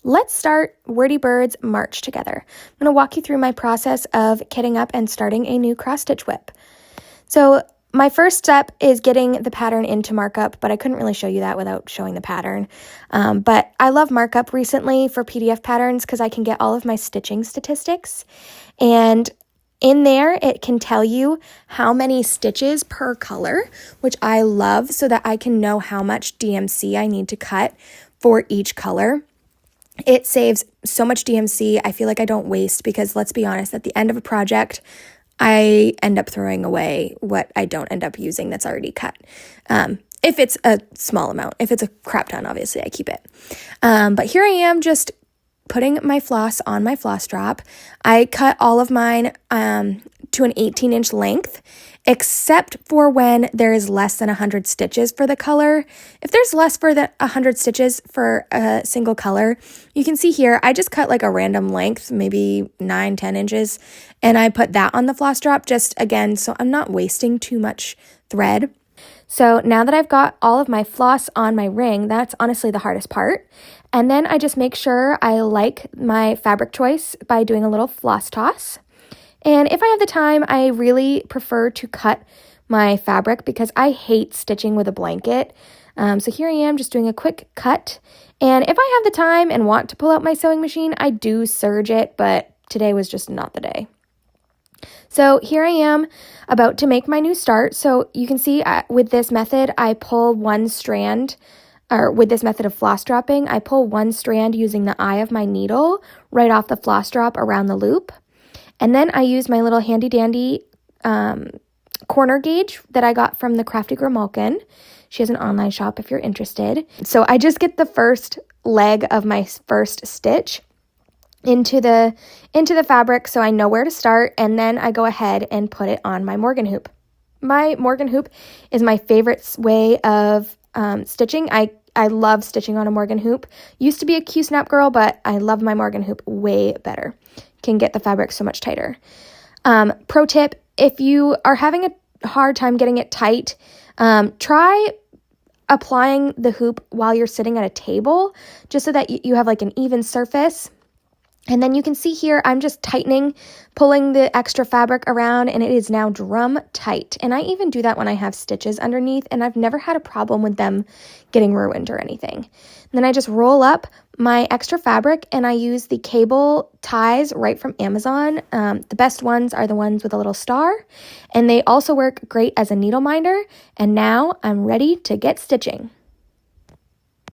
Let's start Wordy Birds March together. I'm going to walk you through my process of kitting up and starting a new cross-stitch whip. So my first step is getting the pattern into markup, but I couldn't really show you that without showing the pattern. But I love markup recently for PDF patterns because I can get all of my stitching statistics. And in there, it can tell you how many stitches per color, which I love so that I can know how much DMC I need to cut for each color. It saves so much DMC. I feel like I don't waste because, let's be honest, at the end of a project, I end up throwing away what I don't end up using that's already cut. If it's a small amount. If it's a crap ton, obviously I keep it. But here I am just putting my floss on my floss drop. I cut all of mine to an 18-inch length, except for when there is less than 100 stitches for the color. If there's less for 100 stitches for a single color, you can see here, I just cut like a random length, maybe 9-10 inches, and I put that on the floss drop just again, so I'm not wasting too much thread. So now that I've got all of my floss on my ring, that's honestly the hardest part. And then I just make sure I like my fabric choice by doing a little floss toss. And if I have the time, I really prefer to cut my fabric because I hate stitching with a blanket. So here I am just doing a quick cut. And if I have the time and want to pull out my sewing machine, I do serge it, but today was just not the day. So here I am about to make my new start. So you can see with this method, I pull one strand, or with this method of floss dropping, I pull one strand using the eye of my needle right off the floss drop around the loop. And then I use my little handy dandy corner gauge that I got from the Crafty Grimalkin. She has an online shop if you're interested. So I just get the first leg of my first stitch into the fabric so I know where to start, and then I go ahead and put it on my Morgan hoop. My Morgan hoop is my favorite way of stitching. I love stitching on a Morgan hoop. Used to be a Q-snap girl, but I love my Morgan hoop way better. Can get the fabric so much tighter. Pro tip, if you are having a hard time getting it tight, try applying the hoop while you're sitting at a table, just so that you have like an even surface. And then you can see here, I'm just tightening, pulling the extra fabric around, and it is now drum tight. And I even do that when I have stitches underneath, and I've never had a problem with them getting ruined or anything. And then I just roll up my extra fabric, and I use the cable ties right from Amazon. The best ones are the ones with a little star, and they also work great as a needle minder. And now I'm ready to get stitching.